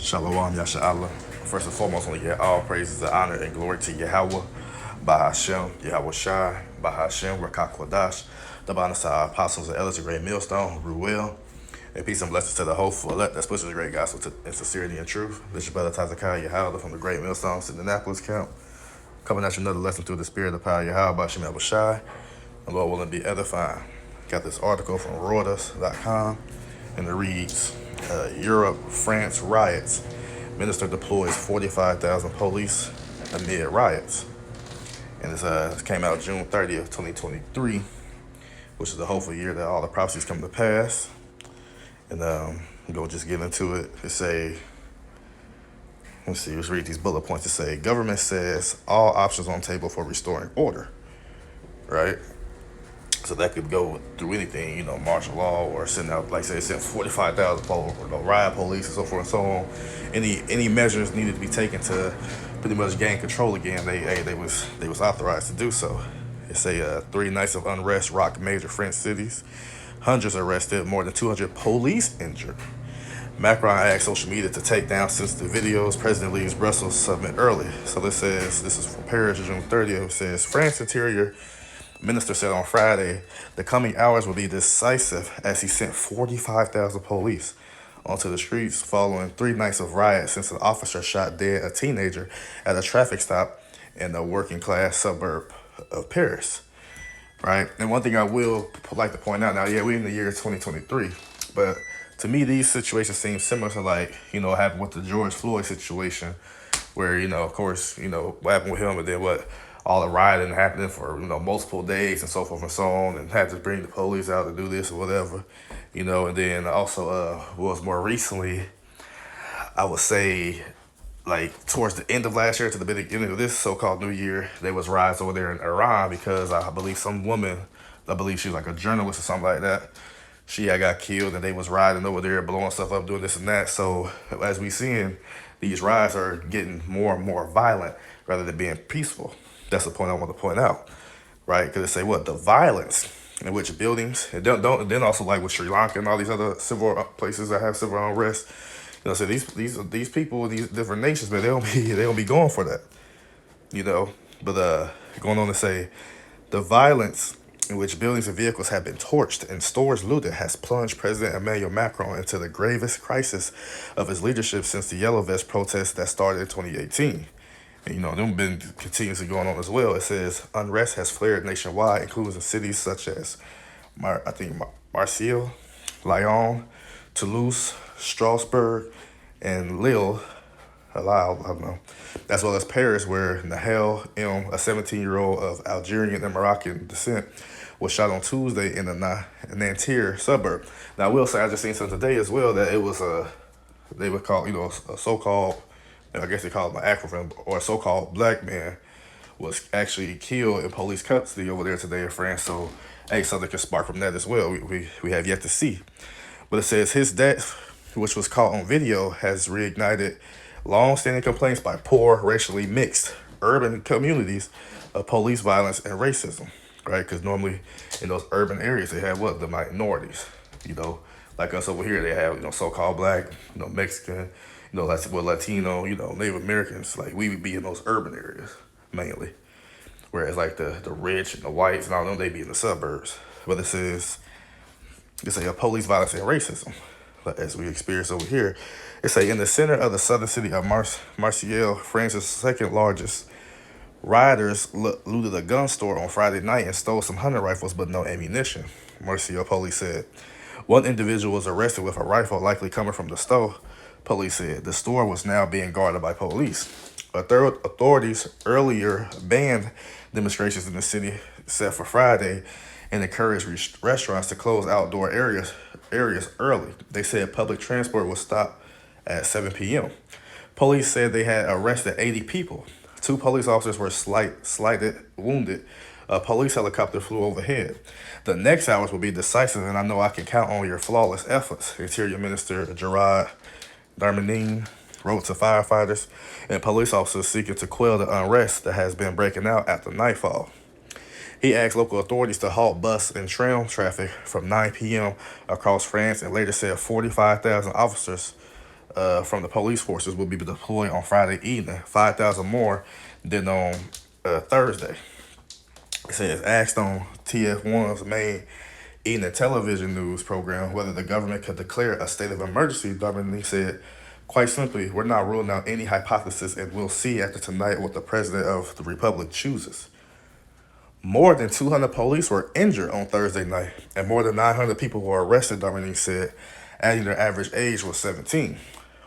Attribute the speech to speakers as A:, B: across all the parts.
A: Shalom, Yasha'Allah. First and foremost, I want to give all praises and honor and glory to Yahweh, Bahashem, Yahweh Shai, Bahashem, Rakak Kwadash, the Banasai apostles and elders of Great Millstone, Ruel, and peace and blessings to the hopeful elect that pushes the great gospel in sincerity and truth. This is your brother Tazakai Yahweh from the Great Millstone, Indianapolis camp, coming at you another lesson through the spirit of power Yahweh, Bahashem, Yahweh Shai, and Lord willing be edifying. Got this article from Reuters.com, and it reads, Europe, France riots. Minister deploys 45,000 police amid riots. And this came out June 30th, 2023, which is the hopeful year that all the prophecies come to pass. And go just get into it. Let's read these bullet points. It say, government says all options on table for restoring order, right? So that could go through anything, martial law or send out, like say, send 45,000 riot police and so forth and so on. Any measures needed to be taken to pretty much gain control again. They was authorized to do so. It say 3 nights of unrest rocked major French cities. Hundreds arrested, more than 200 police injured. Macron asked social media to take down sensitive videos. President leaves Brussels summit early. So this is from Paris, June 30th. It says France Interior Minister said on Friday the coming hours will be decisive as he sent 45,000 police onto the streets following 3 nights of riots since an officer shot dead a teenager at a traffic stop in the working class suburb of Paris. Right? And one thing I will like to point out now, we're in the year 2023, but to me these situations seem similar to what happened with the George Floyd situation where, of course, what happened with him and then what all the rioting happening for, multiple days and so forth and so on, and had to bring the police out to do this or whatever, and then also was more recently, I would say, like towards the end of last year to the beginning of this so-called new year, there was riots over there in Iran because I believe some woman, I believe she was like a journalist or something like that, she had got killed and they was riding over there, blowing stuff up, doing this and that. So as we seeing, these riots are getting more and more violent rather than being peaceful. That's the point I want to point out, right? Because they say the violence in which buildings, and then also like with Sri Lanka and all these other civil places that have civil unrest. So these people, these different nations, man, they don't be going for that, But going on to say, the violence in which buildings and vehicles have been torched and stores looted has plunged President Emmanuel Macron into the gravest crisis of his leadership since the Yellow Vest protests that started in 2018. And, them been continuously going on as well. It says unrest has flared nationwide, including in cities such as, Marseille, Lyon, Toulouse, Strasbourg, and Lille, I don't know, as well as Paris, where Nahel M, a 17-year-old of Algerian and Moroccan descent, was shot on Tuesday in the Nanterre suburb. Now, I will say, I just seen something today as well that it was they would call, a so-called, I guess they call him an acronym, or a so-called black man was actually killed in police custody over there today in France. So, hey, something can spark from that as well. We have yet to see. But it says his death, which was caught on video, has reignited long-standing complaints by poor, racially mixed urban communities of police violence and racism, right? Because normally in those urban areas, they have the minorities, like us over here, they have, so-called black, Mexican, Latino, Native Americans, like we would be in those urban areas mainly. Whereas like the rich and the whites and all them, they be in the suburbs. But it says, police violence and racism, as we experience over here. It's in the center of the southern city of Marseille, France's second largest, rioters looted a gun store on Friday night and stole some hunting rifles but no ammunition, Marseille police said. One individual was arrested with a rifle likely coming from the store, police said. The store was now being guarded by police. Authorities earlier banned demonstrations in the city set for Friday and encouraged restaurants to close outdoor areas early. They said public transport will stop at 7 p.m. Police said they had arrested 80 people. 2 police officers were slightly wounded. A police helicopter flew overhead. The next hours will be decisive, and I know I can count on your flawless efforts, Interior Minister Gerard Darmanin wrote to firefighters and police officers seeking to quell the unrest that has been breaking out after nightfall. He asked local authorities to halt bus and tram traffic from 9 p.m. across France and later said 45,000 officers from the police forces will be deployed on Friday evening, 5,000 more than on Thursday. It says, asked on TF1's main evening television news program whether the government could declare a state of emergency, Dominique said, quite simply, we're not ruling out any hypothesis and we'll see after tonight what the president of the republic chooses. More than 200 police were injured on Thursday night, and more than 900 people were arrested, Dominique said, adding their average age was 17.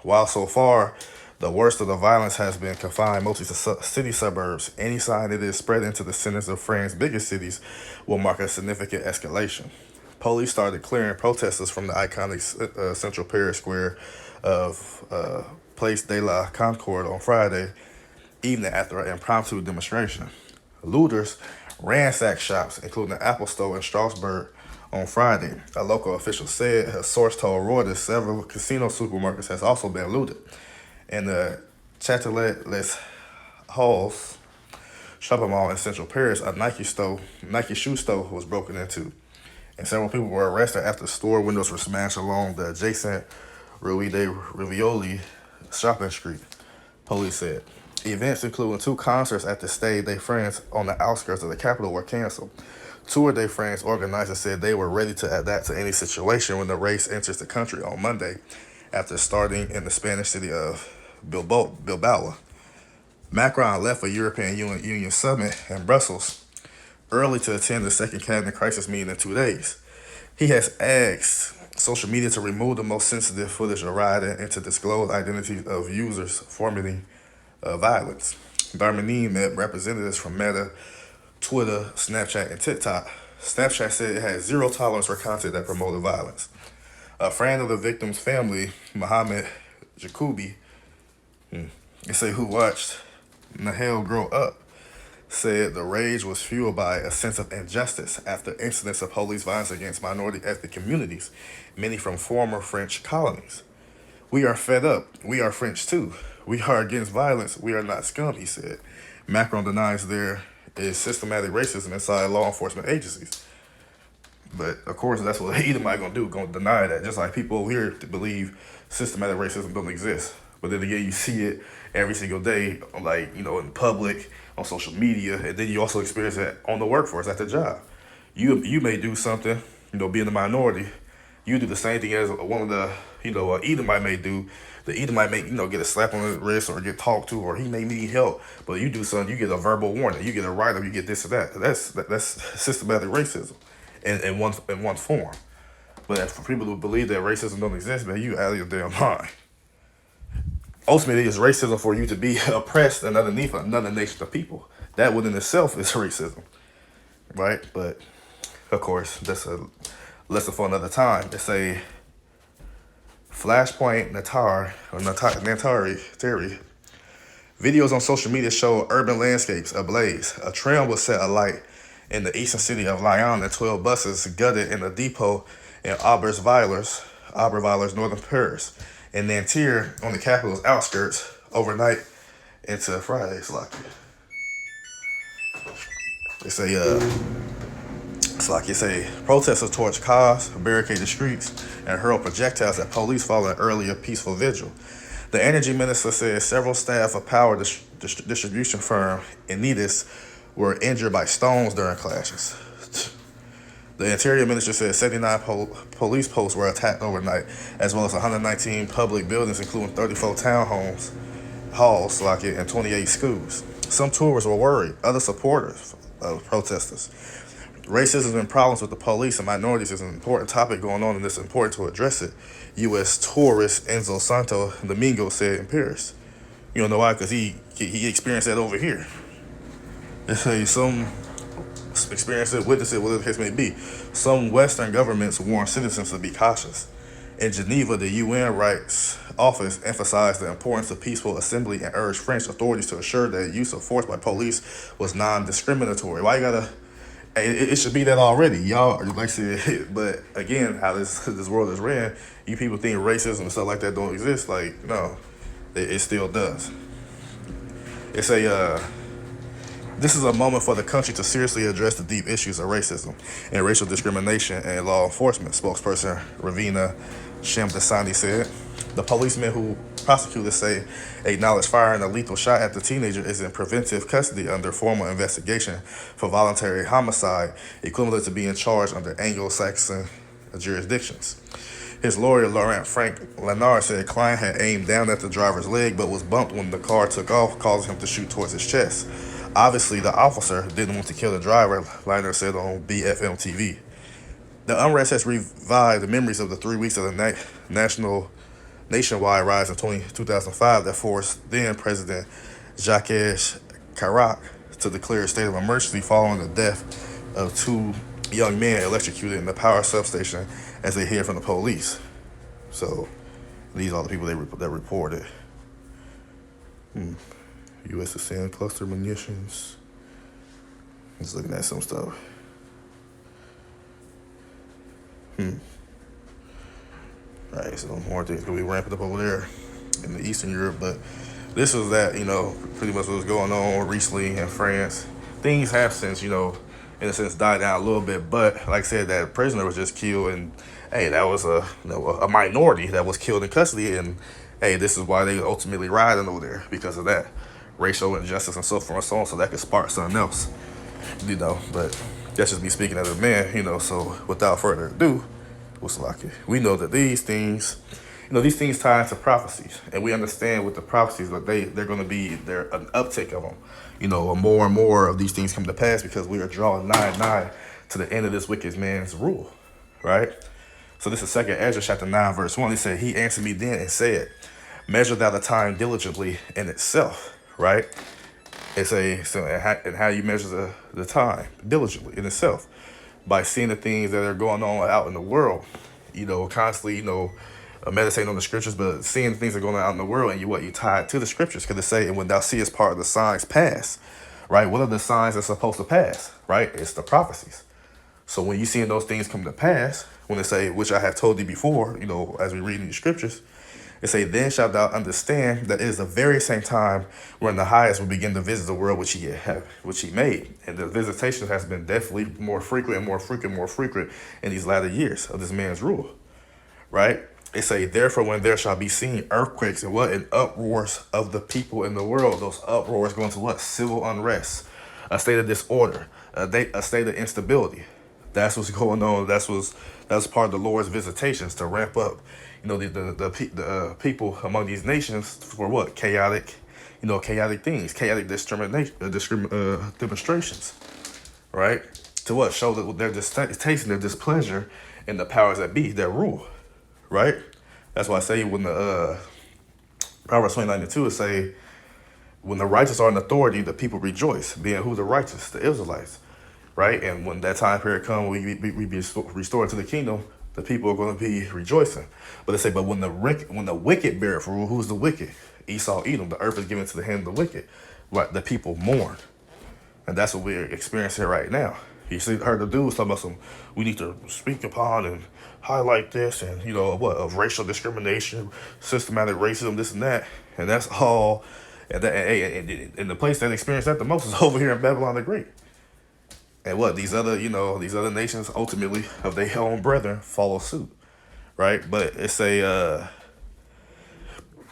A: While so far, the worst of the violence has been confined mostly to city suburbs, any sign it is spread into the centers of France's biggest cities will mark a significant escalation. Police started clearing protesters from the iconic central Paris square of Place de la Concorde on Friday evening after an impromptu demonstration. Looters ransacked shops, including the Apple Store in Strasbourg on Friday. A local official said a source told Reuters several casino supermarkets has also been looted. In the Châtelet Les Halles shopping mall in central Paris, a Nike shoe store was broken into, and several people were arrested after store windows were smashed along the adjacent Rue de Rivoli shopping street, police said. Events including 2 concerts at the Stade de France on the outskirts of the capital were canceled. Tour de France organizers said they were ready to adapt to any situation when the race enters the country on Monday after starting in the Spanish city of Bilbao. Macron left a European Union summit in Brussels early to attend the second cabinet crisis meeting in 2 days. He has asked social media to remove the most sensitive footage of rioting and to disclose identities of users fomenting violence. Darmanin met representatives from Meta, Twitter, Snapchat, and TikTok. Snapchat said it had zero tolerance for content that promoted violence. A friend of the victim's family, Mohammed Jacobi, who watched Nahel grow up, said the rage was fueled by a sense of injustice after incidents of police violence against minority ethnic communities, many from former French colonies. We are fed up. We are French too. We are against violence. We are not scum, he said. Macron denies there is systematic racism inside law enforcement agencies. But of course, that's what Edomite gonna do, gonna deny that. Just like people over here believe systematic racism don't exist. But then again, you see it every single day, like, in public, on social media, and then you also experience it on the workforce, at the job. You may do something, being the minority, you do the same thing as one of the, Edomite may do. The Edomite may, get a slap on the wrist or get talked to, or he may need help, but you do something, you get a verbal warning, you get a write-up, you get this or that. That's systematic racism in one form. But for people who believe that racism don't exist, man, you out of your damn mind. Ultimately, it's racism for you to be oppressed and underneath another nation of people. That within itself is racism, right? But of course, that's a lesson for another time. It's a Flashpoint Natari theory. Videos on social media show urban landscapes ablaze. A trail was set alight in the eastern city of Lyon and 12 buses gutted in a depot in Aubervilliers, northern Paris. In Nanterre, on the capital's outskirts, overnight into Friday. It's say protesters torched cars, barricaded streets, and hurled projectiles at police following an earlier peaceful vigil. The energy minister said several staff of power distribution firm Enedis were injured by stones during clashes. The Interior Minister said 79 police posts were attacked overnight, as well as 119 public buildings, including 34 townhomes, halls, and 28 schools. Some tourists were worried. Other supporters of protesters. Racism and problems with the police and minorities is an important topic going on, and it's important to address it. U.S. tourist Enzo Santo Domingo said in Paris. You don't know why? Because he experienced that over here. They say some experience it, witness it, whatever the case may be. Some Western governments warn citizens to be cautious. In Geneva, the UN Rights Office emphasized the importance of peaceful assembly and urged French authorities to assure that use of force by police was non-discriminatory. Why you gotta? It should be that already, y'all. Like I said, but again, how this world is ran, you people think racism and stuff like that don't exist. Like, no, it still does. It's This is a moment for the country to seriously address the deep issues of racism and racial discrimination and law enforcement, spokesperson Ravina Shamdasani said. The policeman who prosecutors say acknowledged firing a lethal shot at the teenager is in preventive custody under formal investigation for voluntary homicide, equivalent to being charged under Anglo-Saxon jurisdictions. His lawyer, Laurent Frank Lenard, said client had aimed down at the driver's leg but was bumped when the car took off, causing him to shoot towards his chest. Obviously, the officer didn't want to kill the driver, Lenard said on BFM TV. The unrest has revived the memories of the 3 weeks of the nationwide rise in 2005 that forced then President Jacques Chirac to declare a state of emergency following the death of two young men electrocuted in the power substation as they hid from the police. So these are the people that reported. U.S. to send cluster munitions. Just looking at some stuff. Right, so more things gonna be ramping up over there in the Eastern Europe, but this was that, pretty much what was going on recently in France. Things have since, in a sense, died down a little bit, but like I said, that prisoner was just killed, and hey, that was a minority that was killed in custody, and hey, this is why they ultimately rioting over there, because of that racial injustice and so forth and so on, so that could spark something else, but that's just me speaking as a man, so without further ado, we know that these things tie into prophecies, and we understand with the prophecies that they're going to be an uptick of them. More and more of these things come to pass because we are drawing nigh to the end of this wicked man's rule, right? So this is 2 Ezra chapter 9 verse 1. He said, "He answered me then and said, measure thou the time diligently in itself," right? And how you measure the time diligently in itself, by seeing the things that are going on out in the world, constantly, meditating on the scriptures, but seeing the things that are going on out in the world, and you tie it to the scriptures, because it say, and when thou seest part of the signs pass, right? What are the signs that's supposed to pass, right? It's the prophecies. So when you seeing those things come to pass, when they say, which I have told thee before, as we read in the scriptures, it say, then shalt thou understand that it is the very same time when the highest will begin to visit the world which he made. And the visitation has been definitely more frequent in these latter years of this man's rule, right? It say, therefore, when there shall be seen earthquakes and uproars of the people in the world, those uproars going to what? Civil unrest, a state of disorder, a state of instability. That's what's going on. That's part of the Lord's visitations to ramp up, the people among these nations for what? Chaotic things, chaotic demonstrations, right? To what? Show that they're just tasting their displeasure in the powers that be, that rule, right? That's why I say when the Proverbs 29:2 it say, when the righteous are in authority, the people rejoice, being who the righteous, the Israelites, right? And when that time period comes, we be restored to the kingdom, the people are going to be rejoicing. But they say, but when the wicked beareth rule, who's the wicked? Esau, Edom. The earth is given to the hand of the wicked. Right? The people mourn, and that's what we're experiencing right now. You see, heard the dudes talking about we need to speak upon and highlight this, and of racial discrimination, systematic racism, this and that, and that's all. And the place that experienced that the most is over here in Babylon the Great. And these other nations ultimately of their own brethren follow suit, right? But it say,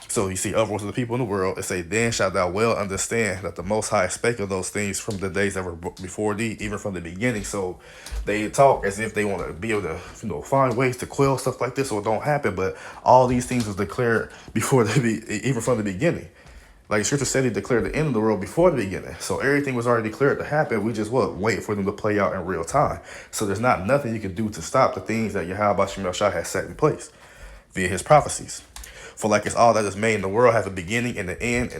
A: so you see uproars of the people in the world. It say, then shalt thou well understand that the Most High spake of those things from the days that were before thee, even from the beginning. So they talk as if they want to be able to, find ways to quell stuff like this so it don't happen. But all these things was declared before even from the beginning. Like Scripture said, he declared the end of the world before the beginning. So everything was already declared to happen. We just wait for them to play out in real time. So there's not nothing you can do to stop the things that Yahweh Shem Shah has set in place via his prophecies. For like it's all that is made in the world has a beginning and the end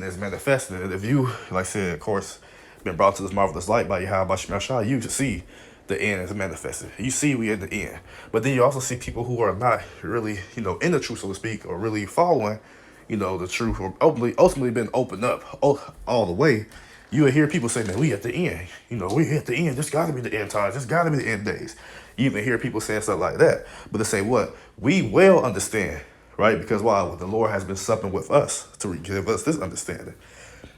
A: is manifested. And if you, like I said, of course, been brought to this marvelous light by Yahweh Shem Shah, you just see the end is manifested. You see we at the end. But then you also see people who are not really, in the truth, so to speak, or really following the truth, or ultimately been opened up all the way. You will hear people say, man, we at the end. We at the end. This got to be the end times. This got to be the end days. You even hear people saying stuff like that. But they say what? We well understand, right? Because why? The Lord has been supping with us to give us this understanding.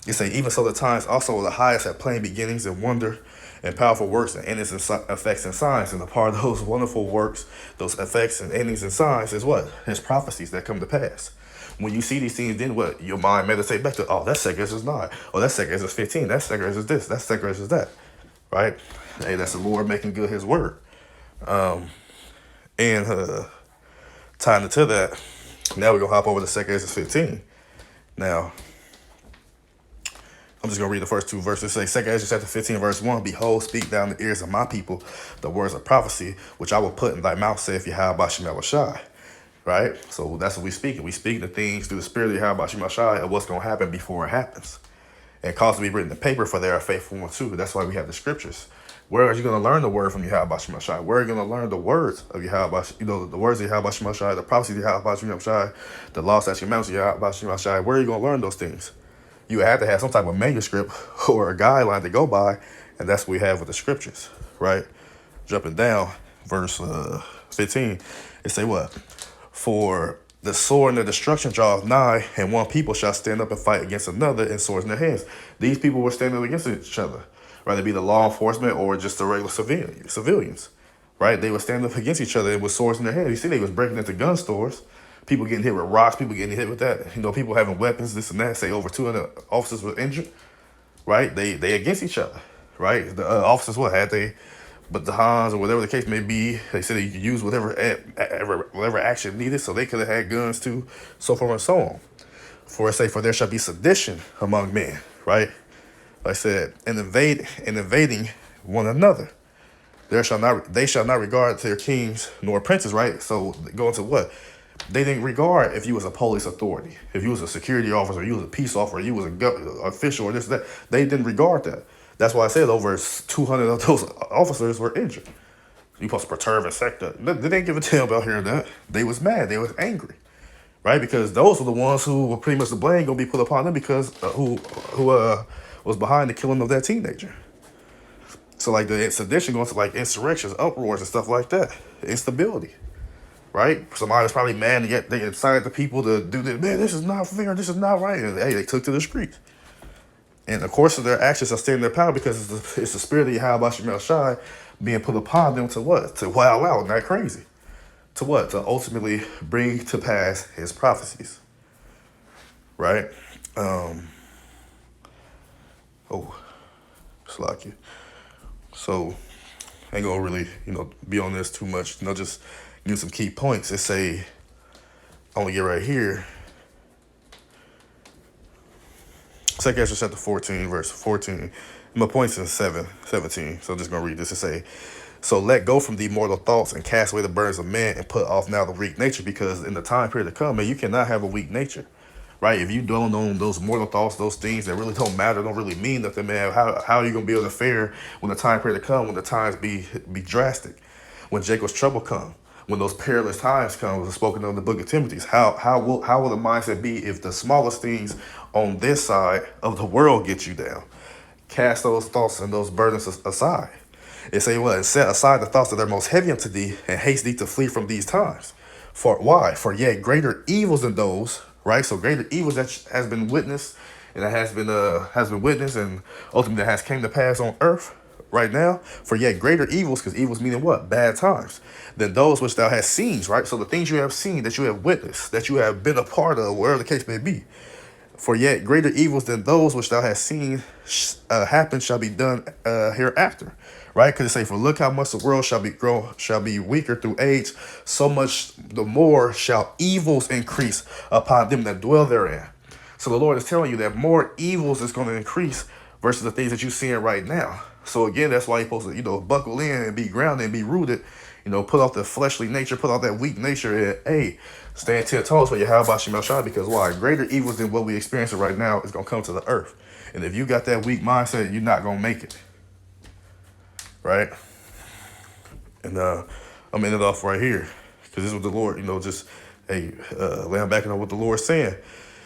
A: It say, even so the times also of the highest have plain beginnings and wonder and powerful works and endings and effects and signs. And a part of those wonderful works, those effects and endings and signs is what? His prophecies that come to pass. When you see these things, then what? Your mind meditate back to, oh, that second is 9. Oh, that second is 15. That second is this. That second is that. Right? Hey, that's the Lord making good his word. And tying into that, now we're going to hop over to 2 Ezra 15. Now, I'm just going to read the first 2 verses. It say, 2 Ezra chapter 15, verse 1, Behold, speak down the ears of my people the words of prophecy, which I will put in thy mouth, saith Yahweh Shem Shai. Right? So that's what we speak. We speak the things through the spirit of Yahweh Shem Shai of what's going to happen before it happens. And it calls to be written in paper, for they are faithful ones too. That's why we have the scriptures. Where are you going to learn the word from Yahweh Shem Shai? Where are you going to learn the words of Yahweh, the words of Yahweh Shem Shai, the prophecies of Yahweh Shem Shai, the law, statutes, commandments of Yahweh Shem Shai? Where are you going to learn those things? You have to have some type of manuscript or a guideline to go by, and that's what we have with the scriptures, right? Jumping down, verse 15, it say what? For the sword and the destruction draweth nigh, and one people shall stand up and fight against another, and swords in their hands. These people were standing up against each other, whether it be the law enforcement or just the regular civilians, right? They would stand up against each other with swords in their hands. You see, they was breaking into gun stores. People getting hit with rocks, people getting hit with that. People having weapons, this and that. Say over 200 officers were injured, right? They against each other, right? The officers, what had they, but the Hans or whatever the case may be, they said they could use whatever action needed, so they could have had guns too, so forth and so on. For it say, for there shall be sedition among men, right? Like I said, and invading one another. They shall not regard their kings nor princes, right? So going to what? They didn't regard if you was a police authority, if you was a security officer, you was a peace officer, you was a official or this, that. They didn't regard that. That's why I said over 200 of those officers were injured. You supposed to perturb and sector. They didn't give a damn about hearing that. They was mad. They was angry, right? Because those were the ones who were pretty much the blame going to be put upon them because who was behind the killing of that teenager. So like the sedition going to like insurrections, uproars and stuff like that. Instability. Right? Somebody was probably mad and yet they incited the people to do this. Man, this is not fair. This is not right. And hey, they took to the streets. And of course, their actions are staying in their power because it's the spirit of Yahweh Shem Shai being put upon them to what? To wow out, not crazy. To what? To ultimately bring to pass his prophecies. Right? Slack you. So, I ain't gonna really, be on this too much. Just give some key points. It say, I want to get right here. 2 Ezra chapter 14, verse 14. My points in 17. So I'm just going to read this. It say, so let go from the mortal thoughts and cast away the burdens of man and put off now the weak nature, because in the time period to come, man, you cannot have a weak nature. Right? If you don't own those mortal thoughts, those things that really don't matter, don't really mean nothing, man, how are you going to be able to fare when the time period to come, when the times be drastic, when Jacob's trouble come? When those perilous times come, was spoken of in the book of Timothy, how will the mindset be if the smallest things on this side of the world get you down? Cast those thoughts and those burdens aside. It say what? And set aside the thoughts that are most heavy unto thee, and haste thee to flee from these times. For why? For yet greater evils than those, right? So greater evils that has been witnessed, and that has been witnessed, and ultimately that has came to pass on earth. Right now, for yet greater evils, because evils meaning what? Bad times, than those which thou hast seen, right? So the things you have seen, that you have witnessed, that you have been a part of, wherever the case may be. For yet greater evils than those which thou hast seen happen shall be done hereafter, right? Because it say, for look how much the world shall be weaker through age, so much the more shall evils increase upon them that dwell therein. So the Lord is telling you that more evils is going to increase versus the things that you're seeing right now. So again, that's why you're supposed to, buckle in and be grounded and be rooted, put off the fleshly nature, put off that weak nature, and hey, stand 10 toes for Yahweh Shem Shai, because why? Greater evils than what we experiencing right now is going to come to the earth. And if you got that weak mindset, you're not going to make it. Right? And I'm ending it off right here, because this is what the Lord, laying back on what the Lord's saying.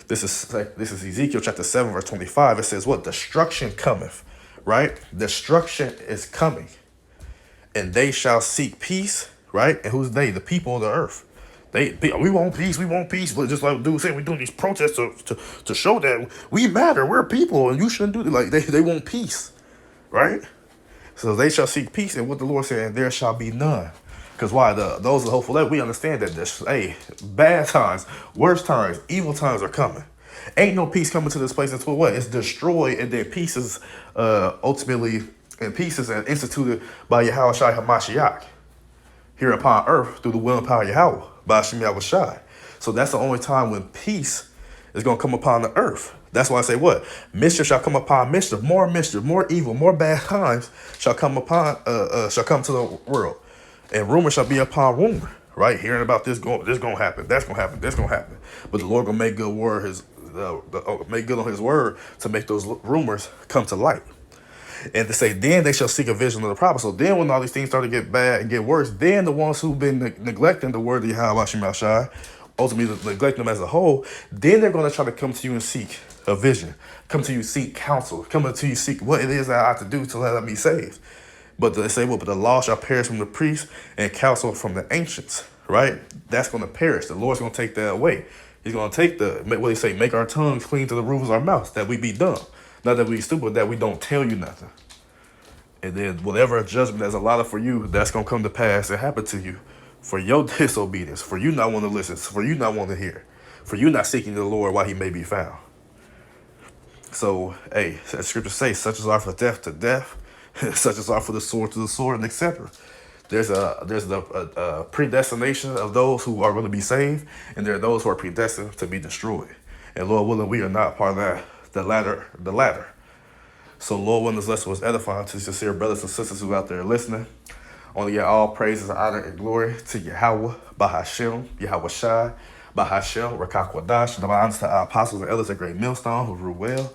A: This is Ezekiel chapter 7, verse 25. It says what? Destruction cometh. Right? Destruction is coming. And they shall seek peace. Right? And who's they? The people of the earth. We want peace, but just like dude saying, we're doing these protests to show that we matter, we're people, and you shouldn't do it. Like they want peace, right? So they shall seek peace, and what the Lord said, and there shall be none. Because why? Those are hopeful that we understand that this, hey, bad times, worst times, evil times are coming. Ain't no peace coming to this place until what? It's destroyed, and then pieces, ultimately, and pieces and instituted by Yahweh Shai Hamashiach here upon earth through the will and power of Yahweh by Hashem Yahweh Shai. So that's the only time when peace is going to come upon the earth. That's why I say what? Mischief shall come upon mischief, more evil, more bad times shall come shall come to the world. And rumor shall be upon rumor, right? Hearing about this going to happen, that's going to happen, this going to happen. But the Lord going to make good make good on his word to make those rumors come to light. And to say, then they shall seek a vision of the prophet. So then when all these things start to get bad and get worse, then the ones who've been neglecting the word of Yahweh Hashem Shai, ultimately neglecting them as a whole, then they're going to try to come to you and seek a vision, come to you seek counsel, come to you seek what it is that I have to do to let me saved. But they say, well, but the law shall perish from the priests and counsel from the ancients, right? That's going to perish. The Lord's going to take that away. He's going to take what they say, make our tongues clean to the roof of our mouths, that we be dumb. Not that we stupid, that we don't tell you nothing. And then whatever judgment that's allotted for you, that's going to come to pass and happen to you for your disobedience, for you not want to listen, for you not want to hear, for you not seeking the Lord while he may be found. So, hey, as scripture says, such as are for death to death, such as are for the sword to the sword, and etc. There's a predestination of those who are going to be saved, and there are those who are predestined to be destroyed. And Lord willing, we are not part of that. The latter. So Lord willing, this lesson was edifying to sincere brothers and sisters who out there listening. Only get all praises, honor, and glory to Yahweh, Bahashem, Yahweh Shai, Bahashem, Rakakwadash, the honors to our apostles and elders at Great Millstone who rule well.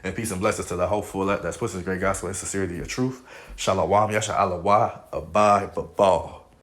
A: And peace and blessings to the hopeful that puts this great gospel in sincerity of truth. Shalom, Yasha Allah, Abide, Babal.